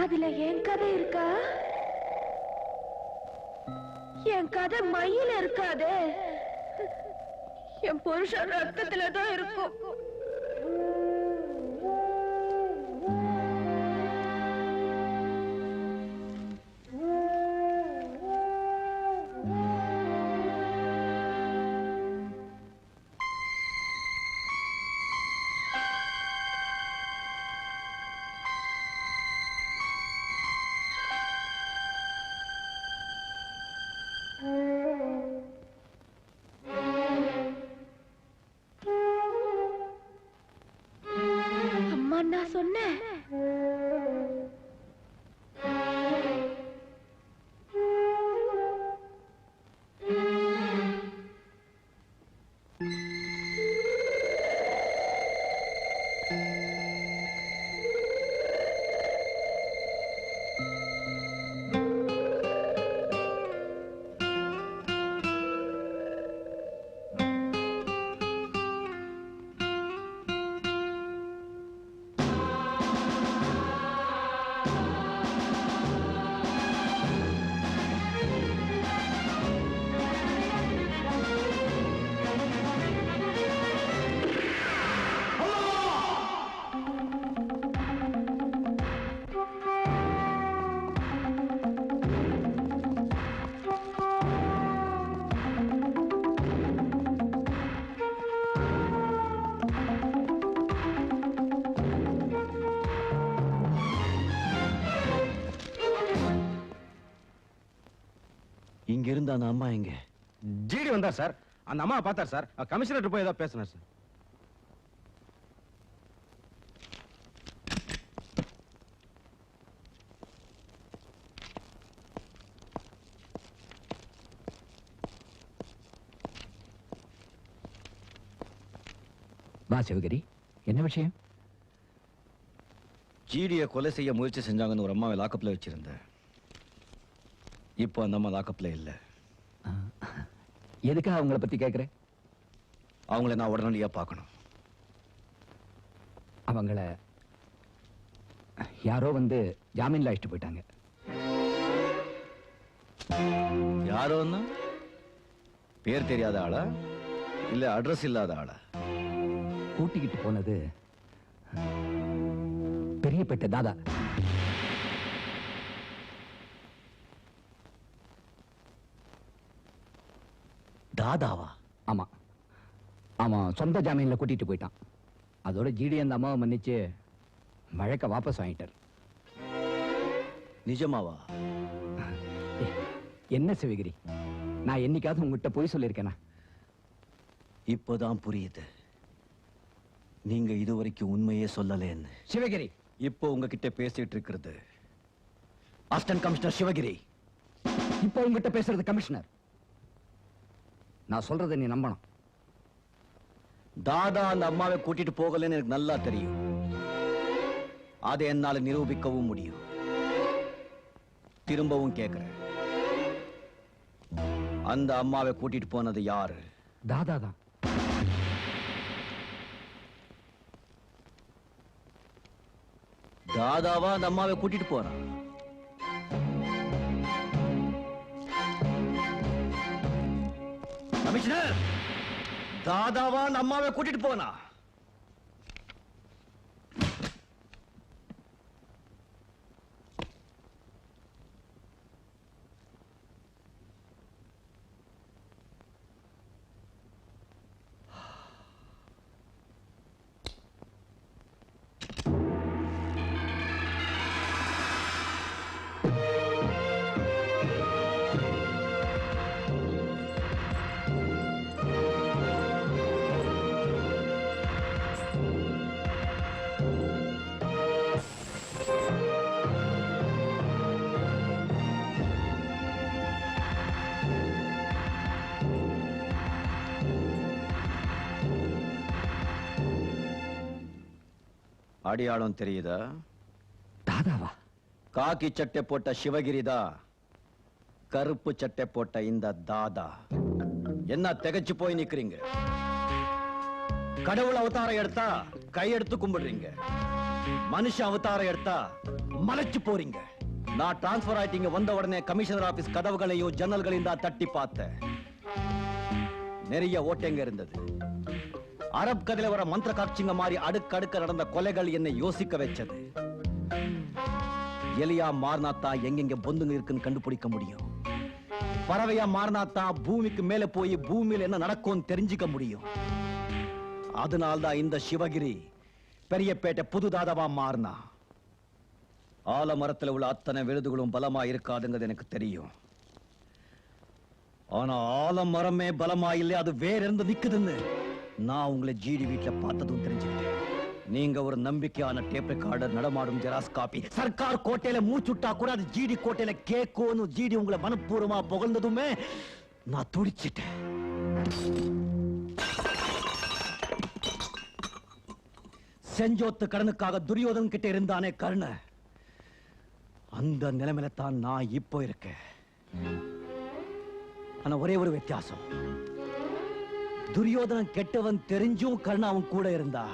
அதுல என் கதை இருக்கா? என் கதை மயில இருக்காதே, என் புருஷன் ரத்தத்துலதான் இருக்கும். அம்மா நான் சொன்னேன். இங்க இருந்த அந்த அம்மா எங்க? ஜிடி வந்தார் சார். அந்த அம்மா பார்த்தார் சார். கமிஷனர் போய் ஏதோ பேசினார் சார். வா சிவகிரி, என்ன விஷயம்? ஜிடியை கொலை செய்ய முயற்சி செஞ்சாங்கன்னு ஒரு அம்மாவை லாக்கப்ல வச்சிருந்தேன். இப்போ அந்த அம்மா லாக்கப்ல இல்ல. எதுக்காக அவங்கள பத்தி கேட்கிறேன்? அவங்கள நான் உடனடியா பார்க்கணும். அவங்கள யாரோ வந்து ஜாமீன்ல அழைச்சிட்டு போயிட்டாங்க. யாரோன்னா? பேர் தெரியாத ஆளா இல்ல அட்ரஸ் இல்லாத ஆளா? கூட்டிக்கிட்டு போனது பெரியப்பட்ட தாதா. தாதாவா? ஆமா, அவன் சொந்த ஜாமீன்ல கூட்டிட்டு போயிட்டான். அதோட ஜிடி அந்த அம்மாவை மன்னிச்சு வழக்க வாபஸ் வாங்கிட்டார். நிஜமாவா? என்ன சிவகிரி, நான் என்னைக்காவது உங்ககிட்ட போய் சொல்லியிருக்கேனா? இப்போதான் புரியுது நீங்க இதுவரைக்கும் உண்மையே சொல்லலேன்னு. சிவகிரி, இப்போ உங்ககிட்ட பேசிட்டு இருக்கிறது அசிஸ்டன்ட் கமிஷனர் சிவகிரி. இப்போ உங்ககிட்ட பேசுறது கமிஷனர். நான் சொல்றதை நீ நம்பணும். தாதா அந்த அம்மாவை கூட்டிட்டு போகலன்னு எனக்கு நல்லா தெரியும். அதை என்னால நிரூபிக்கவும் முடியும். திரும்பவும் கேட்கிறேன், அந்த அம்மாவை கூட்டிட்டு போனது யாரு? தாதா தான். தாதாவா அந்த அம்மாவை கூட்டிட்டு போறான்? கமிஷனர், தாதாவா அந்த அம்மாவை கூட்டிட்டு போனா? அடையாளம் தெரியுதா? தாதாவா? காக்கி சட்டை போட்ட சிவகிரிதா, கருப்பு சட்டை போட்ட இந்த தாதா. என்ன திகைச்சு போய் நிக்கிறீங்க? கடவுள் அவதாரம் எடுத்தா கையெடுத்து கும்பிடுறீங்க, மனுஷ அவதாரம் எடுத்தா மலைச்சு போறீங்க. நான் டிரான்ஸ்பர் ஆயிட்டீங்க வந்த உடனே கமிஷனர் ஆபீஸ் கதவுகளையும் ஜன்னல்களையும் தான் தட்டி பார்த்தேன். நிறைய ஓட்டைங்க இருந்தது. அரப் கதையில வர மந்திர காட்சிங்க மாதிரி அடுக்கடுக்க நடந்த கொலைகள் என்னை யோசிக்க வச்சது. எலியா மாறினாத்தா எங்கெங்க பொந்துங்க இருக்குன்னு கண்டுபிடிக்க முடியும். பறவையா மாறினாத்தா பூமிக்கு மேல போய் பூமியில என்ன நடக்கும்னு தெரிஞ்சுக்க முடியும். அதனால்தான் இந்த சிவகிரி பெரியப்பேட்டை புதுதாதவா மாறினா. ஆலமரத்தில் உள்ள அத்தனை விருதுகளும் பலமா இருக்காதுங்கிறது எனக்கு தெரியும். ஆனா ஆலமரமே பலமா இல்லை, அது வேற இருந்து நிக்குதுன்னு நான் உங்களை ஜிடி வீட்டுல பார்த்ததும் தெரிஞ்சுக்கிட்டேன். நீங்க ஒரு நம்பிக்கையான டேப் ரெக்கார்டர், நடமாடும் ஜெராக்ஸ் காப்பி. சர்க்கார் கோட்டையில மூச்சுட்டா கூட அது ஜிடி கோட்டையில கேட்கும்னு ஜிடி உங்களை மனப்பூர்வமா புகழ்ந்ததுமே நான் துடிச்சிட்டேன். செஞ்சோத்து கடனுக்காக துரியோதன் கிட்ட இருந்தானே கர்ண, அந்த நிலைமையில தான் நான் இப்போ இருக்கேன். ஆனா ஒரே ஒரு வித்தியாசம், துரியோதனன் கெட்டவன் தெரிஞ்சும் கர்ண அவன் கூட இருந்தா,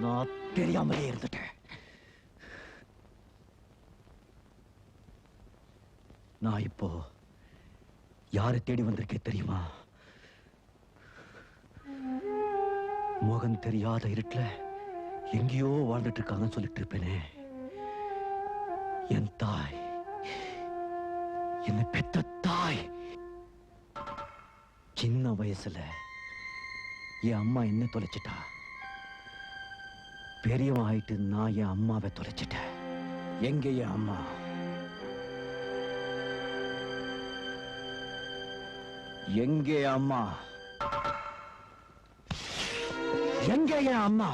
நான் தெரியாமலே இருந்துட்டேன். நான் இப்போ யாரை தேடி வந்திருக்கேன் தெரியுமா? முகம் தெரியாத இருட்டுல எங்கேயோ வாழ்ந்துட்டு இருக்காங்கன்னு சொல்லிட்டு இருப்பேனே, என் தாய், என்னை பெத்த தாய். சின்ன வயசுல என் அம்மா என்ன தொலைச்சிட்டா. பெரியவன் ஆயிட்டு நான் என் அம்மாவை தொலைச்சிட்டேன். எங்க என் அம்மா? எங்கே அம்மா? எங்கே என் அம்மா?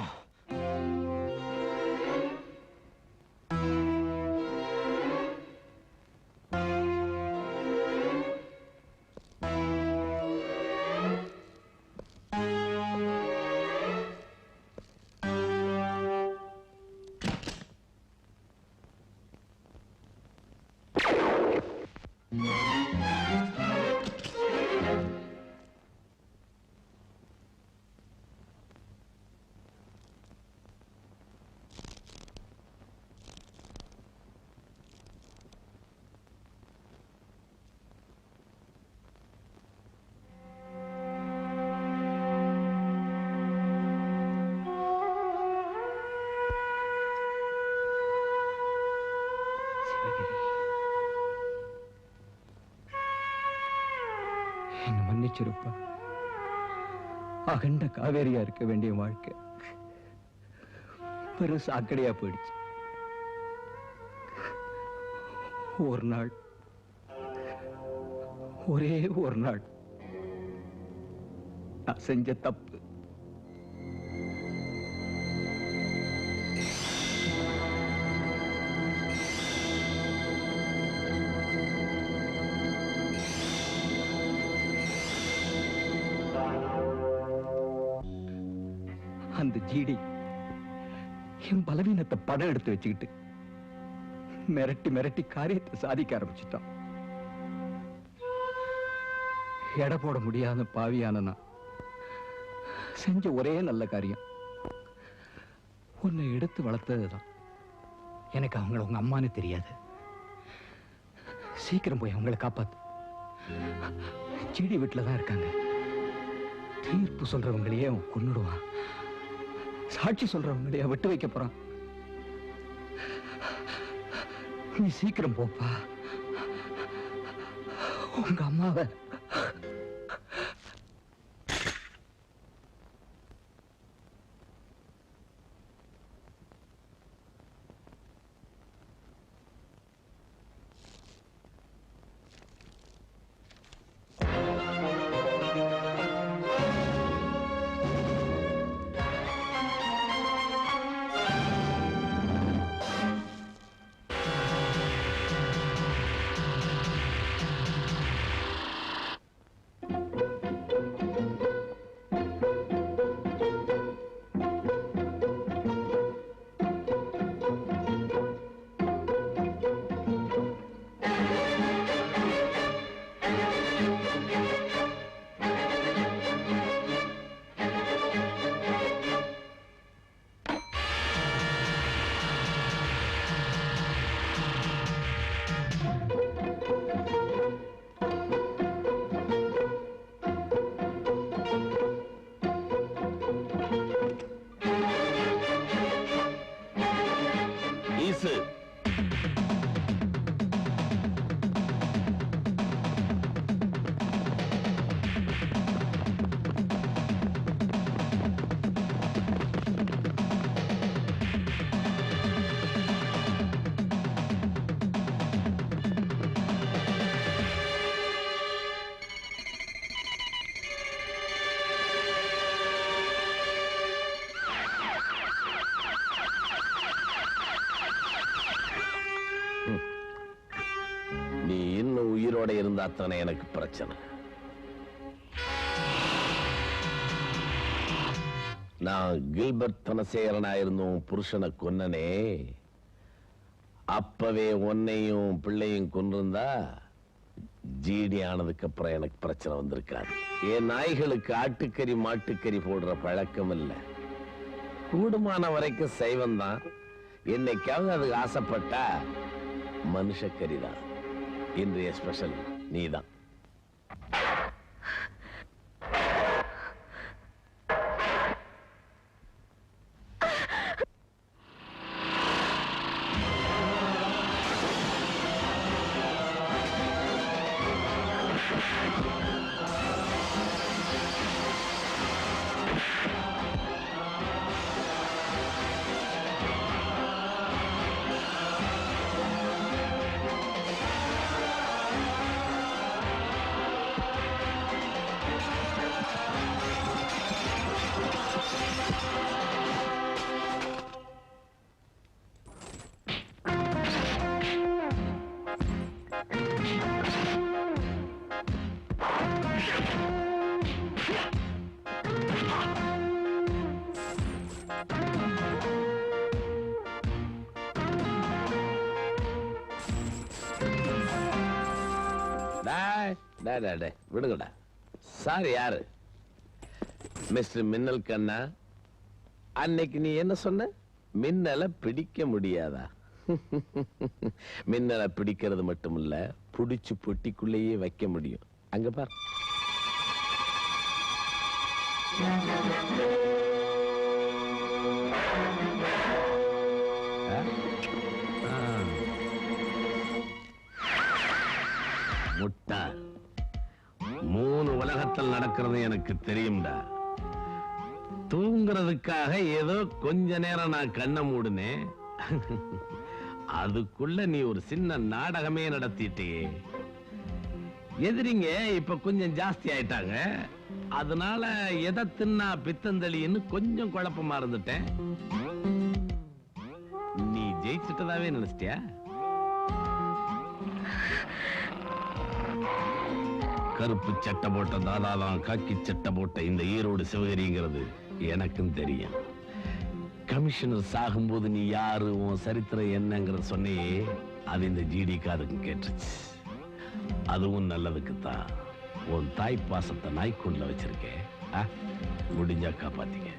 என்ன மன்னிச்சிருப்பா. அகண்ட காவேரியா இருக்க வேண்டிய வாழ்க்கை பெரும் சாக்கடையா போயிடுச்சு. ஒரு நாள், ஒரே ஒரு நாள் நான் செஞ்ச தப்பு. அந்த ஜிடி என் பலவீனத்தை படம் எடுத்து வச்சுக்கிட்டு மிரட்டி மிரட்டி காரியத்தை சாதிக்க ஆரம்பிச்சுட்டான். எடை போட முடியாத பாவியான நான் செஞ்ச ஒரே நல்ல காரியம் உன்னை எடுத்து வளர்த்ததுதான். எனக்கு அவங்கள உங்க அம்மான்னு தெரியாது. சீக்கிரம் போய் அவங்களை காப்பாத்து. ஜிடி வீட்டுல தான் இருக்காங்க. தீர்ப்பு சொல்றவங்களையே அவன் கொன்னுடுவான். சாட்சி சொல்றவங்களையே விட்டு வைக்க போறான். நீ சீக்கிரம் போப்பா. உங்க அம்மாவை உயிரோட இருந்தா தானே எனக்கு பிரச்சனை. நான் கில்பர்ட் தனசேகரனா இருந்தும் புருஷனை கொன்னனே, அப்பவே உன்னையும் பிள்ளையும் கொன்றிருந்தா ஜிடி ஆனதுக்கு அப்புறம் எனக்கு பிரச்சனை வந்திருக்காது. என் நாய்களுக்கு ஆட்டுக்கறி மாட்டுக்கறி போடுற பழக்கம் இல்லை. கூடுமான வரைக்கும் சைவம் தான். என்னைக்காவது அதுக்கு ஆசைப்பட்டா மனுஷக்கறி தான். இன்றைய ஸ்பெஷல் நீதான். விடுங்கடா. சார் யாரு? மிஸ்டர் மின்னல் கண்ணா, அன்னைக்கு நீ என்ன சொன்ன? மின்னலை பிடிக்க முடியாதா? மின்னலை பிடிக்கிறது மட்டும் இல்ல, புடிச்சு பொட்டிக்குள்ளேயே வைக்க முடியும். அங்க பார். முட்டா, 3 உலகத்தில் நடக்கிறது எனக்கு தெரியும்டா. தூங்குறதுக்காக ஏதோ கொஞ்ச நேரம் நான் கண்ணை மூடுனேன். அதுக்குள்ள நீ ஒரு சின்ன நாடகமே நடத்திட்டே. எதிரிங்க இப்ப கொஞ்சம் ஜாஸ்தி ஆயிட்டாங்க. அதனால எதை தின்னா பித்தந்தளின்னு கொஞ்சம் குழப்பமா இருந்துட்டேன். நீ ஜெயிச்சிட்டதாவே நினைச்சிட்டியா? கருப்பு சட்டை போட்ட தாதாதான் காக்கி சட்டை போட்ட இந்த ஈரோடு சிவகிரிங்கிறது எனக்கும் தெரியும். கமிஷனர் சாகும்போது நீ யாரு, உன் சரித்திரம் என்னங்கிறத சொன்னையே, அது இந்த ஜிடி காதுக்கு கேட்டுச்சு. அதுவும் நல்லதுக்குத்தான். உன் தாய் பாசத்தை நாய்க்குள்ள வச்சிருக்கேன். முடிஞ்சா காப்பாத்திக்க.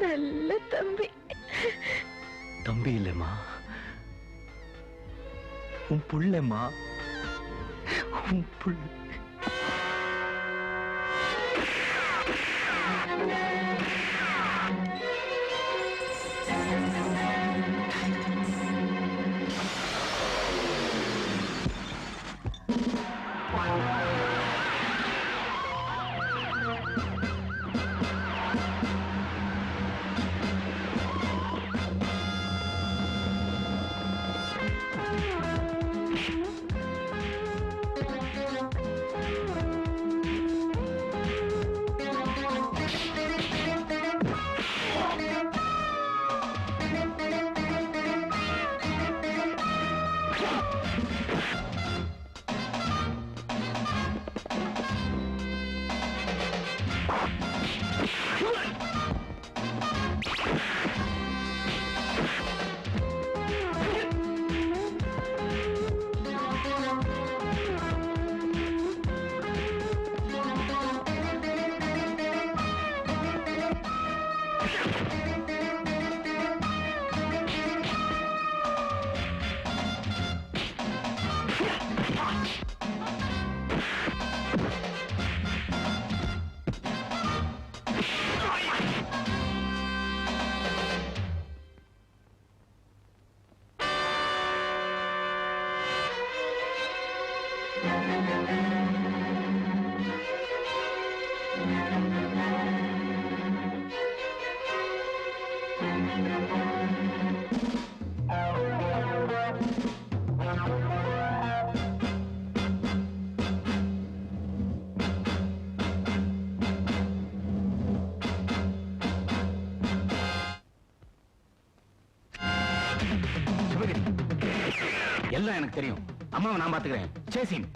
நல்ல தம்பி. தம்பி இல்லம்மா, உன் புள்ளம்மா, உன் புள்ள. எல்லாம் எனக்கு தெரியும். அம்மாவை நான் பாத்துக்கிறேன். சேசிம்.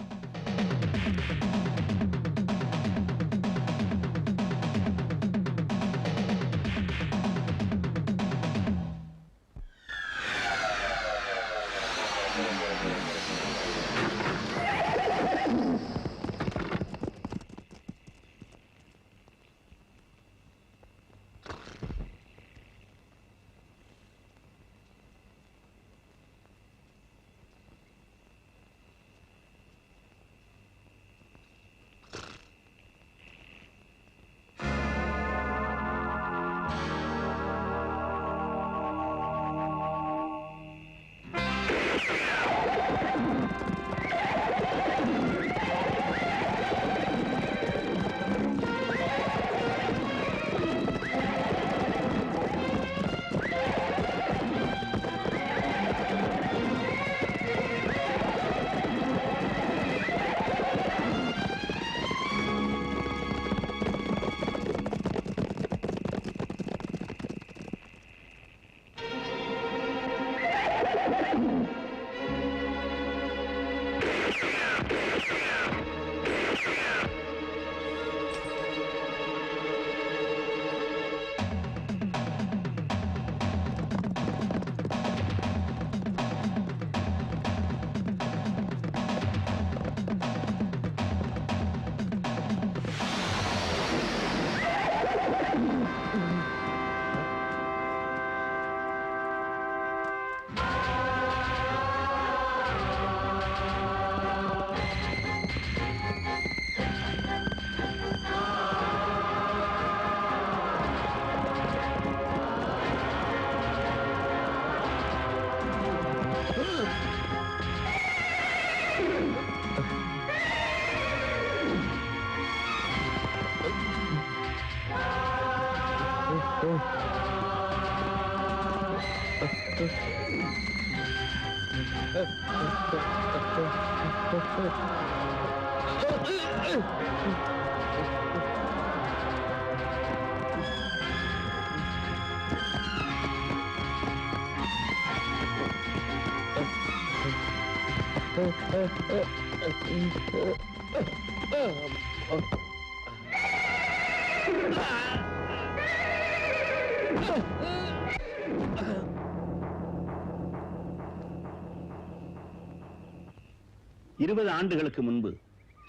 ஆண்டுகளுக்கு முன்பு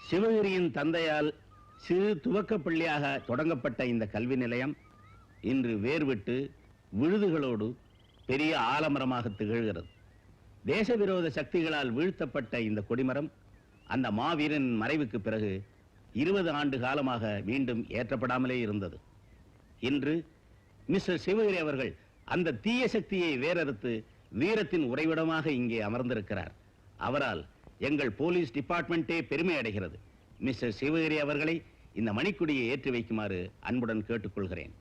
சிவகிரியின் தந்தையால் சிறு துவக்கப் பள்ளியாக தொடங்கப்பட்ட இந்த கல்வி நிலையம் இன்று வேர்விட்டு விழுதுகளோடு பெரிய ஆலமரமாக திகழ்கிறது. தேச விரோத சக்திகளால் வீழ்த்தப்பட்ட இந்த கொடிமரம் அந்த மாவீரன் மறைவுக்கு பிறகு 20 ஆண்டு காலமாக மீண்டும் ஏற்றப்படாமலே இருந்தது. இன்று மிஸ்டர் சிவகிரி அவர்கள் அந்த தீய சக்தியை வேரறுத்து வீரத்தின் உறைவிடமாக இங்கே அமர்ந்திருக்கிறார். அவரால் எங்கள் போலீஸ் டிபார்ட்மெண்டே பெருமை அடைகிறது. மிஸ்டர் சிவகிரி அவர்களை இந்த மணிக்குடியை ஏற்றி வைக்குமாறு அன்புடன் கேட்டுக்கொள்கிறேன்.